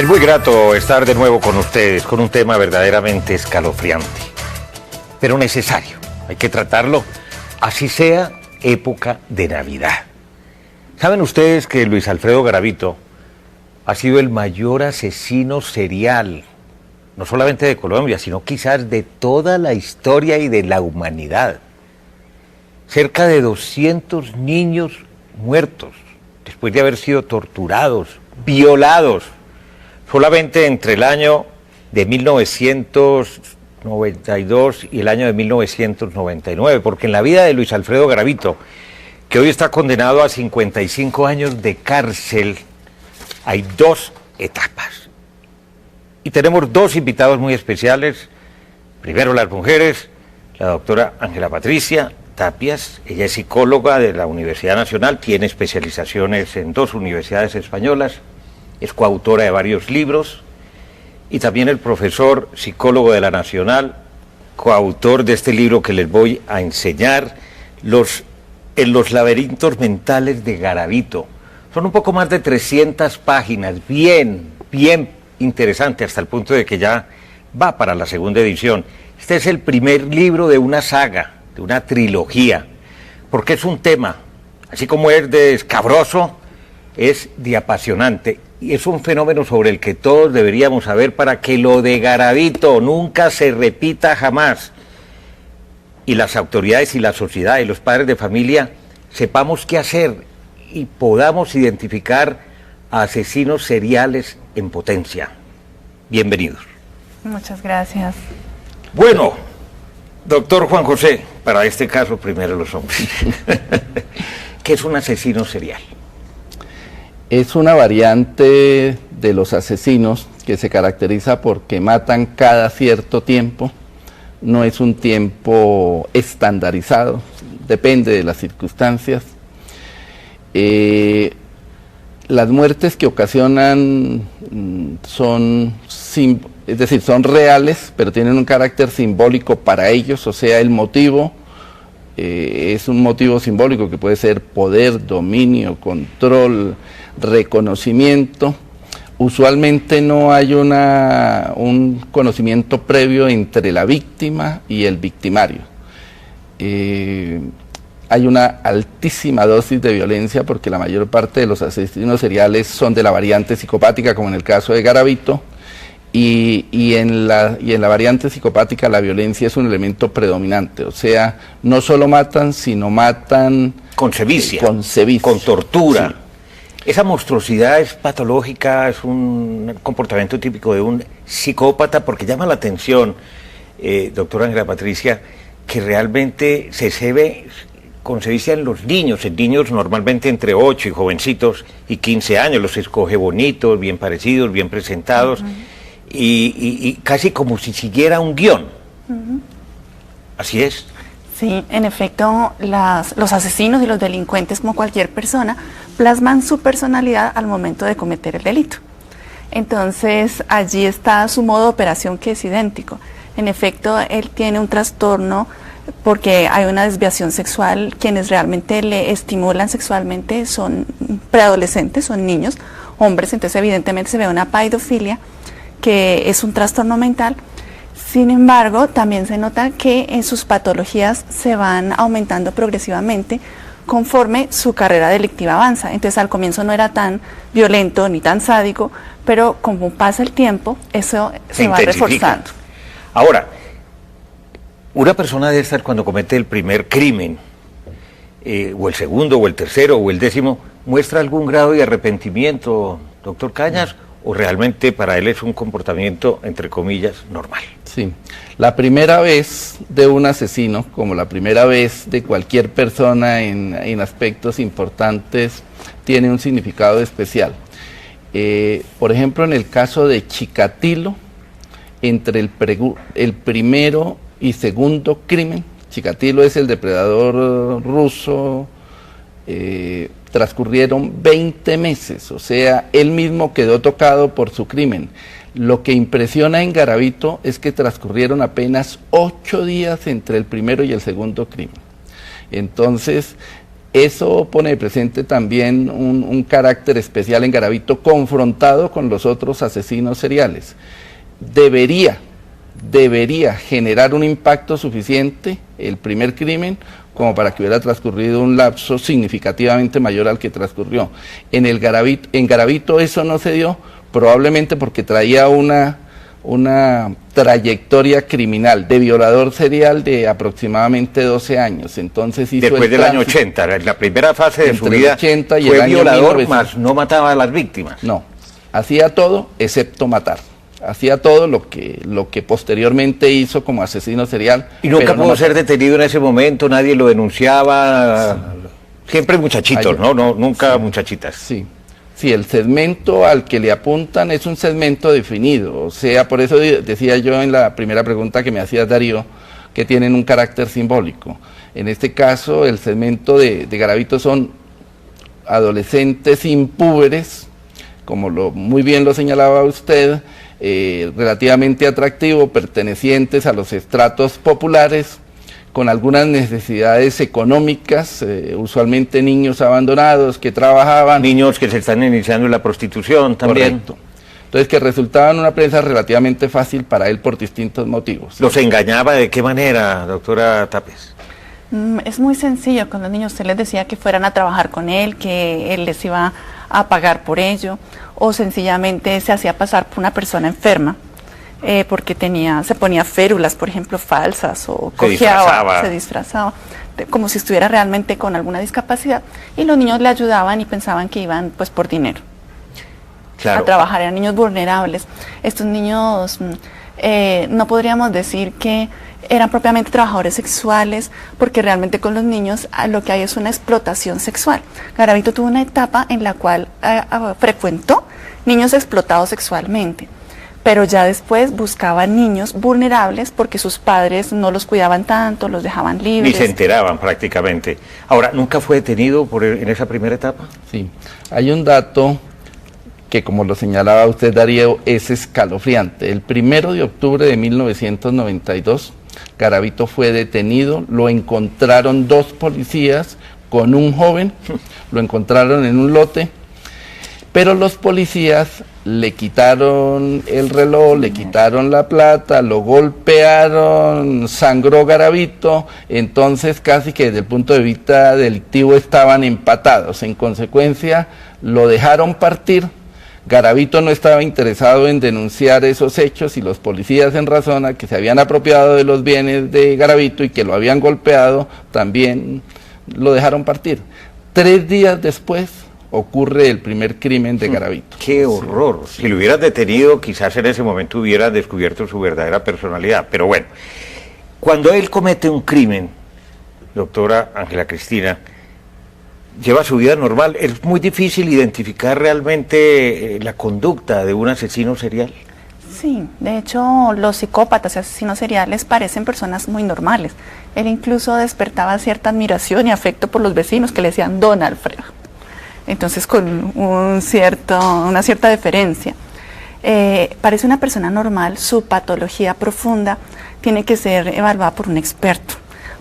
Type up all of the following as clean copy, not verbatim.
Es muy grato estar de nuevo con ustedes con un tema verdaderamente escalofriante, pero necesario. Hay que tratarlo, así sea época de Navidad. ¿Saben ustedes que Luis Alfredo Garavito ha sido el mayor asesino serial, no solamente de Colombia, sino quizás de toda la historia y de la humanidad? Cerca de 200 niños muertos, después de haber sido torturados, violados, solamente entre el año de 1992 y el año de 1999, porque en la vida de Luis Alfredo Garavito, que hoy está condenado a 55 años de cárcel, hay dos etapas. Y tenemos dos invitados muy especiales. Primero las mujeres, la doctora Ángela Patricia Tapias, ella es psicóloga de la Universidad Nacional, tiene especializaciones en dos universidades españolas, es coautora de varios libros, y también el profesor psicólogo de la Nacional, coautor de este libro que les voy a enseñar, En los laberintos mentales de Garavito. Son un poco más de 300 páginas, bien interesante, hasta el punto de que ya va para la segunda edición. Este es el primer libro de una saga, de una trilogía, porque es un tema, así como es de escabroso, es de apasionante, y es un fenómeno sobre el que todos deberíamos saber para que lo de Garavito nunca se repita jamás, y las autoridades y la sociedad y los padres de familia sepamos qué hacer y podamos identificar a asesinos seriales en potencia. Bienvenidos. Muchas gracias. Bueno, doctor Juan José, para este caso primero los hombres. ¿Qué es un asesino serial? Es una variante de los asesinos que se caracteriza porque matan cada cierto tiempo. No es un tiempo estandarizado, depende de las circunstancias. Las muertes que ocasionan son reales, pero tienen un carácter simbólico para ellos, o sea, el motivo es un motivo simbólico que puede ser poder, dominio, control, reconocimiento. Usualmente no hay un conocimiento previo entre la víctima y el victimario. Hay una altísima dosis de violencia porque la mayor parte de los asesinos seriales son de la variante psicopática, como en el caso de Garavito, y en la variante psicopática la violencia es un elemento predominante, o sea, no solo matan, sino matan con sevicia, con tortura. Sí. Esa monstruosidad es patológica, es un comportamiento típico de un psicópata, porque llama la atención, doctora Ángela Patricia, que realmente se ve con sevicia en los niños. En niños normalmente entre 8 y jovencitos y 15 años, los escoge bonitos, bien parecidos, bien presentados, y casi como si siguiera un guión. Así es. Sí, en efecto, los asesinos y los delincuentes, como cualquier persona, plasman su personalidad al momento de cometer el delito. Entonces, allí está su modo de operación, que es idéntico. En efecto, él tiene un trastorno porque hay una desviación sexual. Quienes realmente le estimulan sexualmente son preadolescentes, son niños, hombres, entonces evidentemente se ve una paidofilia, que es un trastorno mental. Sin embargo, también se nota que en sus patologías se van aumentando progresivamente conforme su carrera delictiva avanza. Entonces, al comienzo no era tan violento ni tan sádico, pero como pasa el tiempo, eso se va reforzando. Ahora, una persona de estas, cuando comete el primer crimen, o el segundo, o el tercero, o el 10º, ¿muestra algún grado de arrepentimiento, doctor Cañas? ¿O realmente para él es un comportamiento, entre comillas, normal? Sí, la primera vez de un asesino, como la primera vez de cualquier persona en aspectos importantes, tiene un significado especial. Por ejemplo, en el caso de Chikatilo, entre el primero y segundo crimen, Chikatilo es el depredador ruso, transcurrieron 20 meses, o sea, él mismo quedó tocado por su crimen. Lo que impresiona en Garavito es que transcurrieron apenas 8 días entre el primero y el segundo crimen. Entonces, Eso pone de presente también un carácter especial en Garavito, confrontado con los otros asesinos seriales. Debería generar un impacto suficiente el primer crimen como para que hubiera transcurrido un lapso significativamente mayor al que transcurrió. En Garavito eso no se dio, probablemente porque traía una trayectoria criminal de violador serial de aproximadamente 12 años. Entonces hizo después del año 80, la primera fase de su vida, fue violador, mas no mataba a las víctimas. No, hacía todo excepto matar. Hacía todo lo que posteriormente hizo como asesino serial. ¿Y nunca pudo ser detenido en ese momento? ¿Nadie lo denunciaba? Siempre muchachitos, ¿no? Nunca muchachitas. Sí, el segmento al que le apuntan es un segmento definido. O sea, por eso decía yo en la primera pregunta que me hacía Darío, que tienen un carácter simbólico. En este caso, el segmento de Garavito son adolescentes impúberes, como muy bien lo señalaba usted, relativamente atractivos, pertenecientes a los estratos populares, con algunas necesidades económicas, usualmente niños abandonados que trabajaban. Niños que se están iniciando en la prostitución también. Correcto. Entonces, que resultaban una presa relativamente fácil para él por distintos motivos. ¿Los engañaba de qué manera, doctora Tápez? Es muy sencillo. Con los niños usted les decía que fueran a trabajar con él, que él les iba a pagar por ello, o sencillamente se hacía pasar por una persona enferma, porque se ponía férulas, por ejemplo, falsas, o cojeaba, se disfrazaba, como si estuviera realmente con alguna discapacidad, y los niños le ayudaban y pensaban que iban pues por dinero. Claro. A trabajar. Eran niños vulnerables. Estos niños no podríamos decir que eran propiamente trabajadores sexuales, porque realmente con los niños lo que hay es una explotación sexual. Garavito tuvo una etapa en la cual frecuentó niños explotados sexualmente, pero ya después buscaba niños vulnerables porque sus padres no los cuidaban tanto, los dejaban libres. Ni se enteraban prácticamente. Ahora, ¿nunca fue detenido en esa primera etapa? Sí, hay un dato que, como lo señalaba usted, Darío, es escalofriante. El 1 de octubre de 1992, Garavito fue detenido, lo encontraron 2 policías con un joven, lo encontraron en un lote, pero los policías le quitaron el reloj, le quitaron la plata, lo golpearon, sangró Garavito, entonces casi que desde el punto de vista delictivo estaban empatados. En consecuencia, lo dejaron partir. Garavito no estaba interesado en denunciar esos hechos y los policías, en razón a que se habían apropiado de los bienes de Garavito y que lo habían golpeado, también lo dejaron partir. 3 días después ocurre el primer crimen de Garavito. ¡Qué horror! Sí. Si lo hubieran detenido, quizás en ese momento hubiera descubierto su verdadera personalidad. Pero bueno, cuando él comete un crimen, doctora Ángela Cristina, lleva su vida normal. Es muy difícil identificar realmente la conducta de un asesino serial. Sí, de hecho los psicópatas y asesinos seriales parecen personas muy normales. Él incluso despertaba cierta admiración y afecto por los vecinos que le decían Don Alfredo. Entonces con una cierta deferencia. Parece una persona normal. Su patología profunda tiene que ser evaluada por un experto,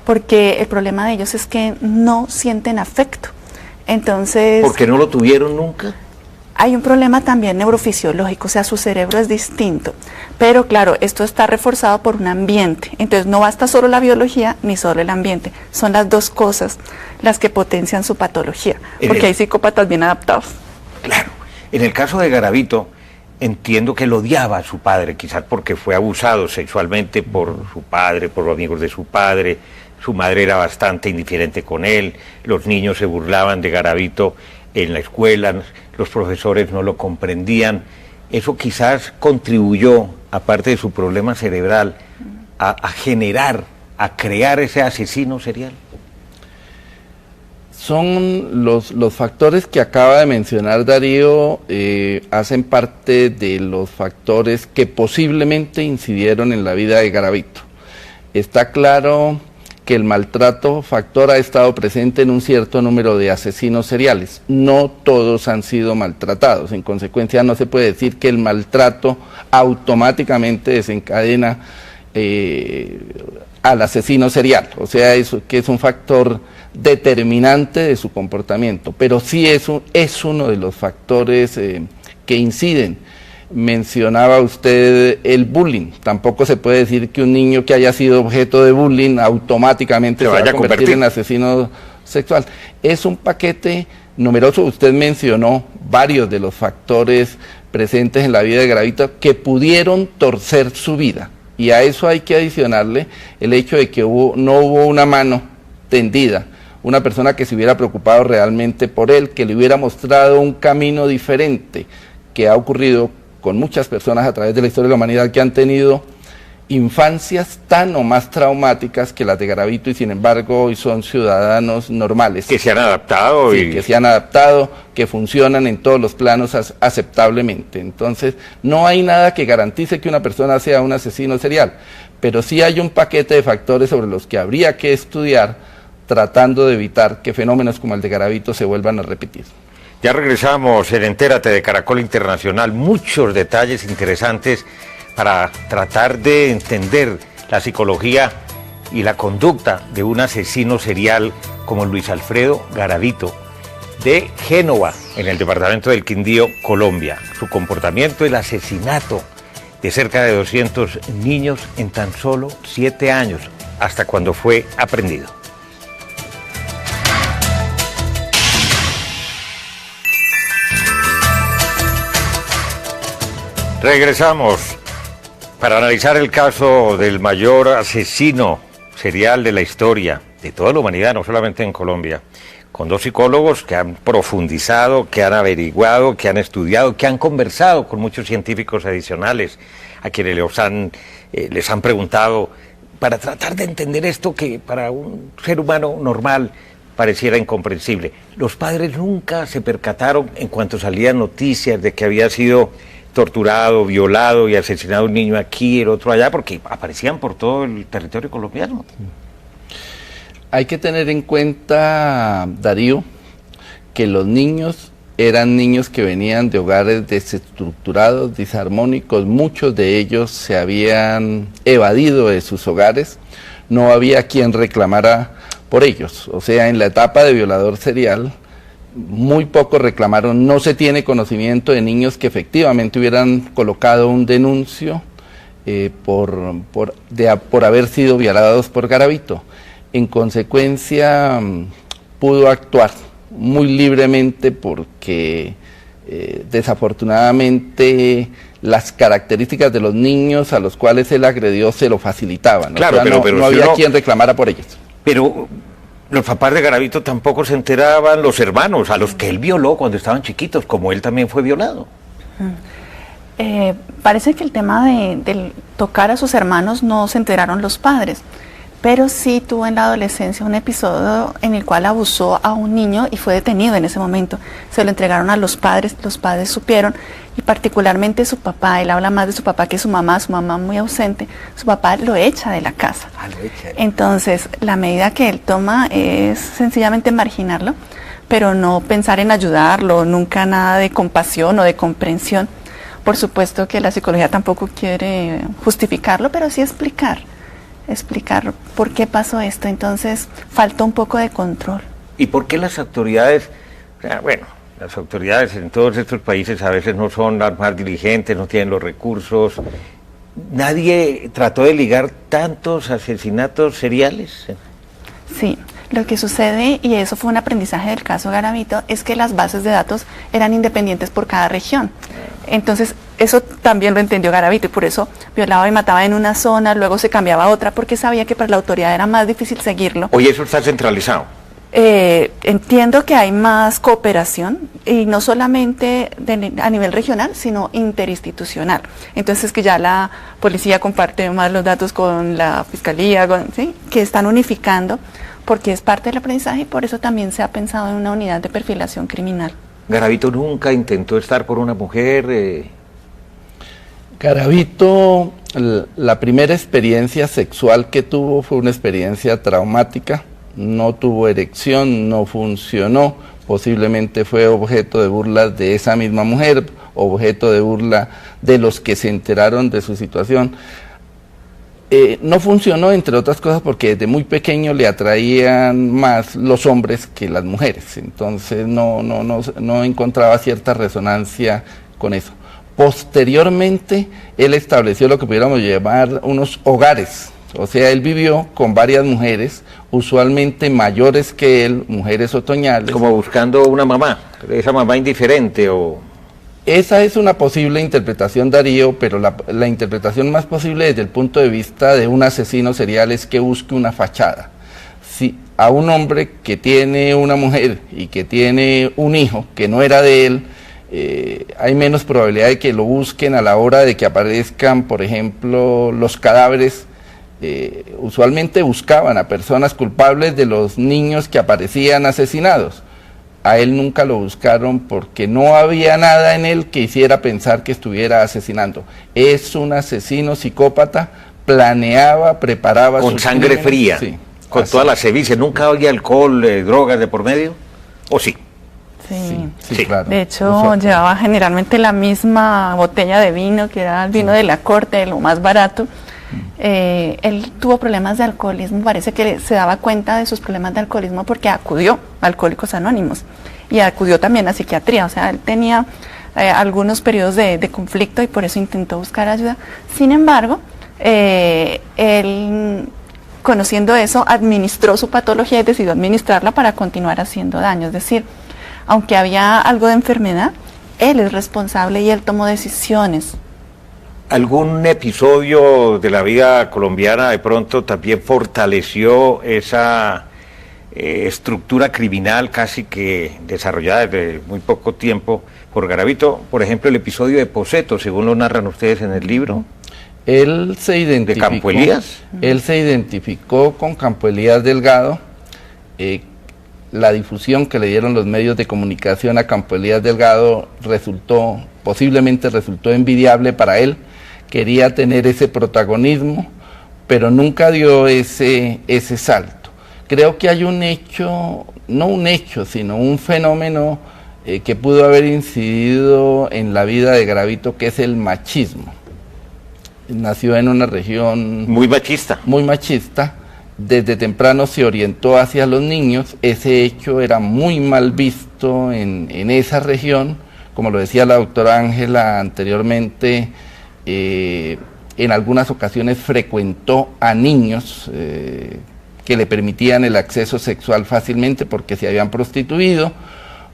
porque el problema de ellos es que no sienten afecto. Entonces, ¿por qué no lo tuvieron nunca? Hay un problema también neurofisiológico, o sea, su cerebro es distinto, pero claro, esto está reforzado por un ambiente. Entonces no basta solo la biología ni solo el ambiente, son las dos cosas las que potencian su patología, porque hay psicópatas bien adaptados. Claro, en el caso de Garavito, entiendo que él odiaba a su padre, quizás porque fue abusado sexualmente por su padre, por los amigos de su padre. Su madre era bastante indiferente con él, los niños se burlaban de Garavito en la escuela, los profesores no lo comprendían. Eso quizás contribuyó, aparte de su problema cerebral, a crear ese asesino serial. Son los factores que acaba de mencionar Darío, hacen parte de los factores que posiblemente incidieron en la vida de Garavito. Está claro que el maltrato factor ha estado presente en un cierto número de asesinos seriales. No todos han sido maltratados, en consecuencia no se puede decir que el maltrato automáticamente desencadena al asesino serial, o sea, que es un factor determinante de su comportamiento, pero sí es uno de los factores que inciden. Mencionaba usted el bullying. Tampoco se puede decir que un niño que haya sido objeto de bullying automáticamente se vaya a convertir en asesino sexual. Es un paquete numeroso. Usted mencionó varios de los factores presentes en la vida de Garavito que pudieron torcer su vida, y a eso hay que adicionarle el hecho de que no hubo una mano tendida, una persona que se hubiera preocupado realmente por él, que le hubiera mostrado un camino diferente, que ha ocurrido con muchas personas a través de la historia de la humanidad que han tenido infancias tan o más traumáticas que las de Garavito, y sin embargo hoy son ciudadanos normales. Que se han adaptado. Sí, que se han adaptado, que funcionan en todos los planos aceptablemente. Entonces, no hay nada que garantice que una persona sea un asesino serial, pero sí hay un paquete de factores sobre los que habría que estudiar, tratando de evitar que fenómenos como el de Garavito se vuelvan a repetir. Ya regresamos en Entérate de Caracol Internacional. Muchos detalles interesantes para tratar de entender la psicología y la conducta de un asesino serial como Luis Alfredo Garavito, de Génova, en el departamento del Quindío, Colombia. Su comportamiento, el asesinato de cerca de 200 niños en tan solo 7 años, hasta cuando fue aprehendido. Regresamos para analizar el caso del mayor asesino serial de la historia, de toda la humanidad, no solamente en Colombia, con dos psicólogos que han profundizado, que han averiguado, que han estudiado, que han conversado con muchos científicos adicionales, a quienes les han preguntado para tratar de entender esto que para un ser humano normal pareciera incomprensible. Los padres nunca se percataron, en cuanto salían noticias de que había sido torturado, violado y asesinado un niño aquí, el otro allá, porque aparecían por todo el territorio colombiano. Hay que tener en cuenta, Darío, que los niños eran niños que venían de hogares desestructurados, disarmónicos. Muchos de ellos se habían evadido de sus hogares, no había quien reclamara por ellos. O sea, en la etapa de violador serial, muy pocos reclamaron. No se tiene conocimiento de niños que efectivamente hubieran colocado un denuncio por haber sido violados por Garavito. En consecuencia, pudo actuar muy libremente porque desafortunadamente las características de los niños a los cuales él agredió se lo facilitaban. Claro, o sea, no había quien reclamara por ellos. Pero los papás de Garavito tampoco se enteraban, los hermanos, a los que él violó cuando estaban chiquitos, como él también fue violado. Parece que el tema de tocar a sus hermanos no se enteraron los padres, pero sí tuvo en la adolescencia un episodio en el cual abusó a un niño y fue detenido en ese momento. Se lo entregaron a los padres supieron, y particularmente su papá, él habla más de su papá que su mamá muy ausente, su papá lo echa de la casa. Entonces, la medida que él toma es sencillamente marginarlo, pero no pensar en ayudarlo, nunca nada de compasión o de comprensión. Por supuesto que la psicología tampoco quiere justificarlo, pero sí explicar por qué pasó esto. Entonces faltó un poco de control. ¿Y por qué las autoridades, las autoridades en todos estos países a veces no son las más diligentes, no tienen los recursos? ¿Nadie trató de ligar tantos asesinatos seriales? Sí, lo que sucede, y eso fue un aprendizaje del caso Garavito, es que las bases de datos eran independientes por cada región. Entonces, eso también lo entendió Garavito, y por eso violaba y mataba en una zona, luego se cambiaba a otra, porque sabía que para la autoridad era más difícil seguirlo. Hoy eso está centralizado. Entiendo que hay más cooperación, y no solamente a nivel regional, sino interinstitucional. Entonces, que ya la policía comparte más los datos con la fiscalía, ¿sí? Que están unificando, porque es parte del aprendizaje, y por eso también se ha pensado en una unidad de perfilación criminal. ¿Garavito nunca intentó estar con una mujer? Garavito, la primera experiencia sexual que tuvo fue una experiencia traumática. No tuvo erección, no funcionó, posiblemente fue objeto de burlas de esa misma mujer, objeto de burla de los que se enteraron de su situación. No funcionó, entre otras cosas, porque desde muy pequeño le atraían más los hombres que las mujeres, entonces no encontraba cierta resonancia con eso. Posteriormente, él estableció lo que pudiéramos llamar unos hogares, o sea, él vivió con varias mujeres, usualmente mayores que él, mujeres otoñales. Como buscando una mamá, esa mamá indiferente o... Esa es una posible interpretación, Darío, pero la interpretación más posible desde el punto de vista de un asesino serial es que busque una fachada. Si a un hombre que tiene una mujer y que tiene un hijo que no era de él, hay menos probabilidad de que lo busquen a la hora de que aparezcan, por ejemplo, los cadáveres. Usualmente buscaban a personas culpables de los niños que aparecían asesinados. A él nunca lo buscaron porque no había nada en él que hiciera pensar que estuviera asesinando. Es un asesino psicópata, planeaba, preparaba... Con sangre fría, sí, con así. Toda la sevicia. ¿Nunca había alcohol, drogas de por medio? ¿O sí? Sí, claro. De hecho, llevaba generalmente la misma botella de vino, que era el vino de la corte, lo más barato. Él tuvo problemas de alcoholismo, parece que se daba cuenta de sus problemas de alcoholismo porque acudió a Alcohólicos Anónimos y acudió también a psiquiatría, o sea, él tenía algunos periodos de conflicto y por eso intentó buscar ayuda. Sin embargo, él, conociendo eso, administró su patología y decidió administrarla para continuar haciendo daño, es decir, aunque había algo de enfermedad, él es responsable y él tomó decisiones. ¿Algún episodio de la vida colombiana de pronto también fortaleció esa estructura criminal casi que desarrollada desde muy poco tiempo por Garavito? Por ejemplo, el episodio de Poseto, según lo narran ustedes en el libro. Él se identificó, ¿de Campo Elías? Él se identificó con Campo Elías Delgado. La difusión que le dieron los medios de comunicación a Campo Elías Delgado posiblemente resultó envidiable para él. Quería tener ese protagonismo, pero nunca dio ese salto. Creo que hay un hecho, no un hecho, sino un fenómeno que pudo haber incidido en la vida de Garavito, que es el machismo. Nació en una región... Muy machista. Muy machista. Desde temprano se orientó hacia los niños. Ese hecho era muy mal visto en esa región. Como lo decía la doctora Ángela anteriormente, en algunas ocasiones frecuentó a niños que le permitían el acceso sexual fácilmente porque se habían prostituido,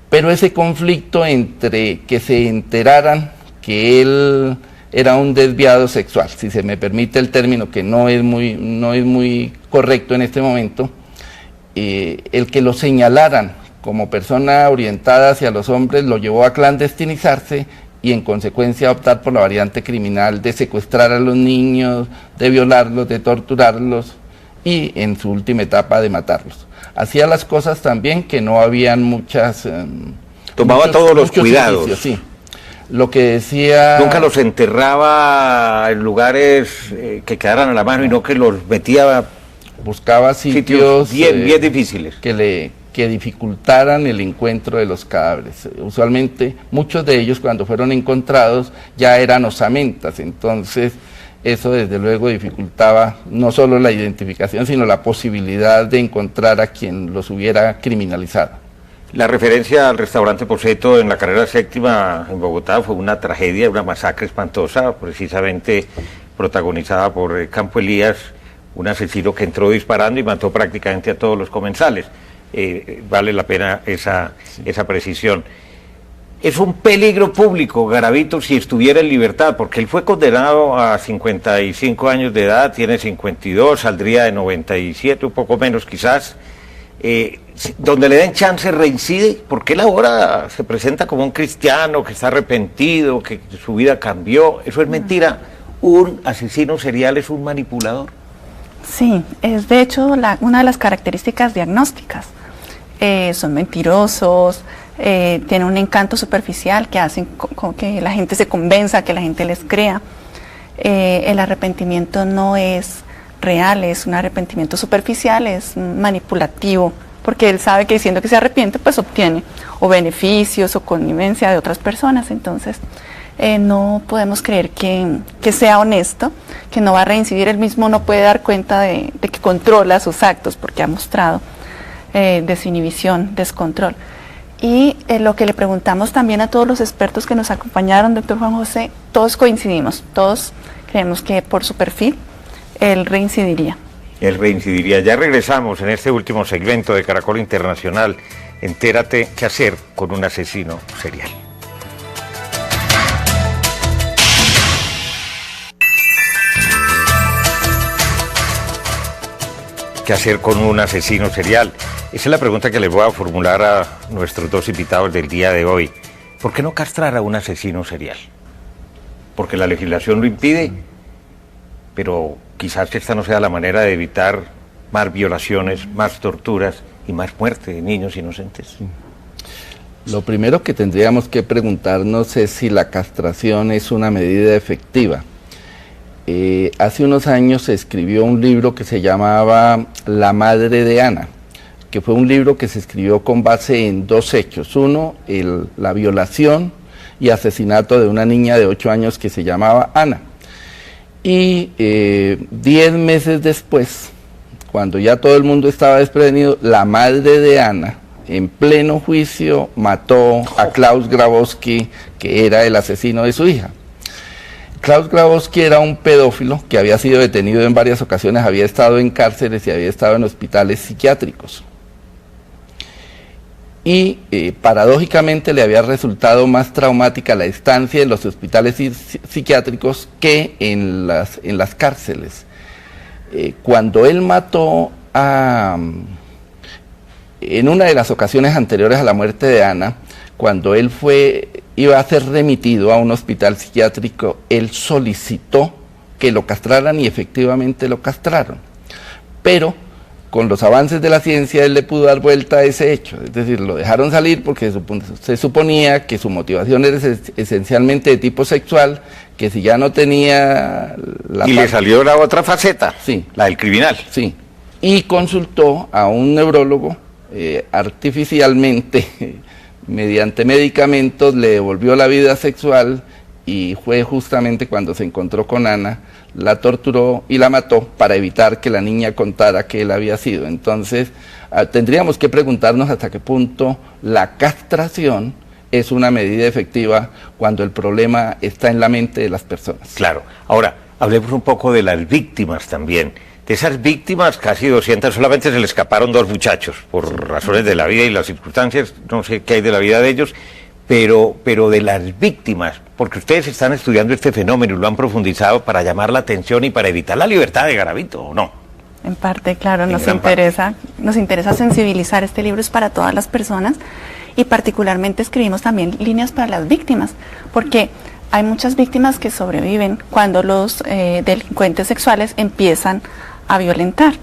pero ese conflicto entre que se enteraran que él era un desviado sexual, si se me permite el término, que no es muy correcto en este momento, el que lo señalaran como persona orientada hacia los hombres lo llevó a clandestinizarse y en consecuencia a optar por la variante criminal de secuestrar a los niños, de violarlos, de torturarlos y en su última etapa de matarlos. Hacía las cosas también que no habían muchas... Tomaba todos los cuidados. Indicios, sí. Lo que decía... Nunca los enterraba en lugares que quedaran a la mano y no que los metía... Buscaba sitios bien difíciles. Que dificultaran el encuentro de los cadáveres. Usualmente muchos de ellos cuando fueron encontrados ya eran osamentas, entonces eso desde luego dificultaba no solo la identificación, sino la posibilidad de encontrar a quien los hubiera criminalizado. La referencia al restaurante Poseto en la carrera séptima en Bogotá fue una tragedia, una masacre espantosa, precisamente protagonizada por Campo Elías, un asesino que entró disparando y mató prácticamente a todos los comensales. Vale la pena esa precisión. Es un peligro público, Garavito, si estuviera en libertad, porque él fue condenado a 55 años de edad, tiene 52, saldría de 97, un poco menos quizás. Donde le den chance reincide, porque él ahora se presenta como un cristiano que está arrepentido, que su vida cambió. Eso es mentira. Un asesino serial es un manipulador. Sí, es de hecho una de las características diagnósticas. Son mentirosos, tienen un encanto superficial que hacen que la gente se convenza, que la gente les crea. El arrepentimiento no es real, es un arrepentimiento superficial, es manipulativo, porque él sabe que diciendo que se arrepiente, pues obtiene o beneficios o connivencia de otras personas. Entonces, no podemos creer que sea honesto, que no va a reincidir. Él mismo no puede dar cuenta de que controla sus actos porque ha mostrado desinhibición, descontrol. Y lo que le preguntamos también a todos los expertos que nos acompañaron, doctor Juan José, todos coincidimos, todos creemos que por su perfil él reincidiría. Él reincidiría. Ya regresamos en este último segmento de Caracol Internacional. Entérate qué hacer con un asesino serial. ¿Qué hacer con un asesino serial? Esa es la pregunta que les voy a formular a nuestros dos invitados del día de hoy. ¿Por qué no castrar a un asesino serial? Porque la legislación lo impide, pero quizás esta no sea la manera de evitar más violaciones, más torturas y más muerte de niños inocentes. Lo primero que tendríamos que preguntarnos es si la castración es una medida efectiva. Hace unos años se escribió un libro que se llamaba La madre de Ana, que fue un libro que se escribió con base en dos hechos. Uno, la violación y asesinato de una niña de 8 años que se llamaba Ana. Y 10 meses después, cuando ya todo el mundo estaba desprevenido, la madre de Ana, en pleno juicio, mató a Klaus Grabowski, que era el asesino de su hija. Klaus Grabowski era un pedófilo que había sido detenido en varias ocasiones, había estado en cárceles y había estado en hospitales psiquiátricos. Y paradójicamente le había resultado más traumática la estancia en los hospitales psiquiátricos que en las cárceles. Cuando él mató en una de las ocasiones anteriores a la muerte de Ana, cuando él iba a ser remitido a un hospital psiquiátrico, él solicitó que lo castraran y efectivamente lo castraron. Pero con los avances de la ciencia él le pudo dar vuelta a ese hecho, es decir, lo dejaron salir porque se suponía que su motivación era esencialmente de tipo sexual, que si ya no tenía le salió la otra faceta, sí, la del criminal. Sí, y consultó a un neurólogo artificialmente, mediante medicamentos, le devolvió la vida sexual y fue justamente cuando se encontró con Ana, la torturó y la mató para evitar que la niña contara que él había sido. Entonces, tendríamos que preguntarnos hasta qué punto la castración es una medida efectiva cuando el problema está en la mente de las personas. Claro. Ahora, hablemos un poco de las víctimas también. De esas víctimas, casi 200, solamente se le escaparon 2 muchachos, por razones de la vida y las circunstancias, no sé qué hay de la vida de ellos, pero de las víctimas, porque ustedes están estudiando este fenómeno y lo han profundizado para llamar la atención y para evitar la libertad de Garavito, ¿o no? En parte, claro, nos interesa sensibilizar. Este libro es para todas las personas y particularmente escribimos también líneas para las víctimas, porque hay muchas víctimas que sobreviven cuando los delincuentes sexuales empiezan a violentar.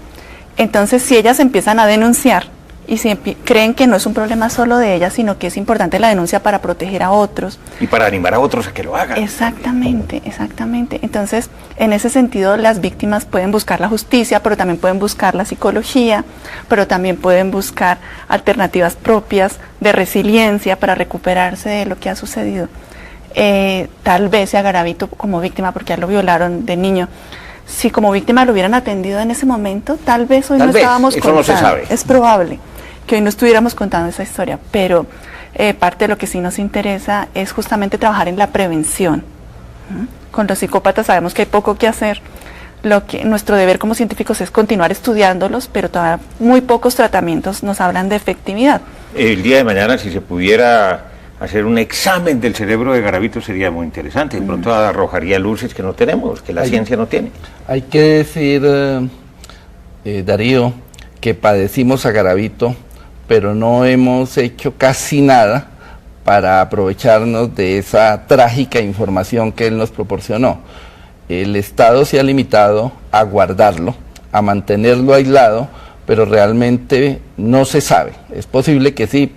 Entonces, si ellas empiezan a denunciar y si creen que no es un problema solo de ellas, sino que es importante la denuncia para proteger a otros. Y para animar a otros a que lo hagan. Exactamente, exactamente. Entonces, en ese sentido, las víctimas pueden buscar la justicia, pero también pueden buscar la psicología, pero también pueden buscar alternativas propias de resiliencia para recuperarse de lo que ha sucedido. Tal vez sea Garavito como víctima porque ya lo violaron de niño. Si como víctima lo hubieran atendido en ese momento, tal vez hoy no estábamos contando. Eso no se sabe. Es probable que hoy no estuviéramos contando esa historia, pero parte de lo que sí nos interesa es justamente trabajar en la prevención. Con los psicópatas sabemos que hay poco que hacer. Nuestro deber como científicos es continuar estudiándolos, pero todavía muy pocos tratamientos nos hablan de efectividad. El día de mañana, si se pudiera hacer un examen del cerebro de Garavito, sería muy interesante. De pronto arrojaría luces que no tenemos, que la ciencia no tiene. Hay que decir, Darío, que padecimos a Garavito, pero no hemos hecho casi nada para aprovecharnos de esa trágica información que él nos proporcionó. El Estado se ha limitado a guardarlo, a mantenerlo aislado, pero realmente no se sabe. Es posible que sí.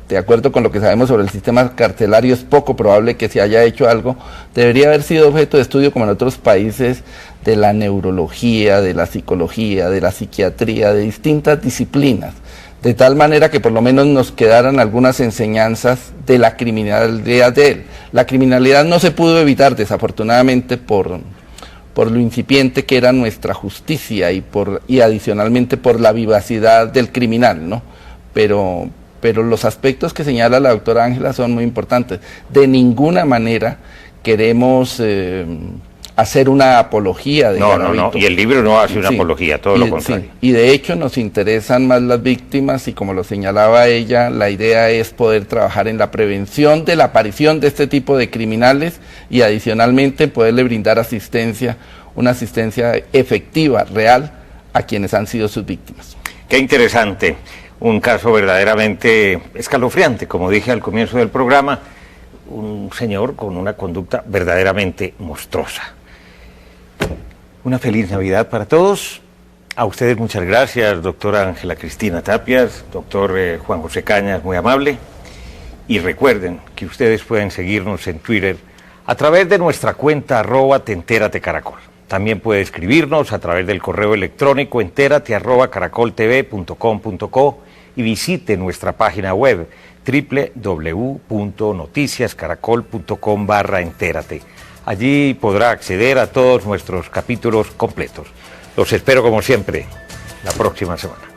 De acuerdo con lo que sabemos sobre el sistema carcelario, es poco probable que se haya hecho algo. Debería haber sido objeto de estudio, como en otros países, de la neurología, de la psicología, de la psiquiatría, de distintas disciplinas, de tal manera que por lo menos nos quedaran algunas enseñanzas de la criminalidad de él. La criminalidad no se pudo evitar, desafortunadamente, por lo incipiente que era nuestra justicia y adicionalmente por la vivacidad del criminal, ¿no? Pero los aspectos que señala la doctora Ángela son muy importantes. De ninguna manera queremos hacer una apología de Garavito. No, y el libro no hace una apología, todo lo contrario. Sí, y de hecho nos interesan más las víctimas y, como lo señalaba ella, la idea es poder trabajar en la prevención de la aparición de este tipo de criminales y adicionalmente poderle brindar asistencia, una asistencia efectiva, real, a quienes han sido sus víctimas. Qué interesante, un caso verdaderamente escalofriante, como dije al comienzo del programa, un señor con una conducta verdaderamente monstruosa. Una feliz Navidad para todos. A ustedes muchas gracias, doctora Ángela Cristina Tapias, doctor Juan José Cañas, muy amable. Y recuerden que ustedes pueden seguirnos en Twitter a través de nuestra cuenta @tentératecaracol. También puede escribirnos a través del correo electrónico entérate@caracoltv.com.co y visite nuestra página web www.noticiascaracol.com/entérate. Allí podrá acceder a todos nuestros capítulos completos. Los espero como siempre la próxima semana.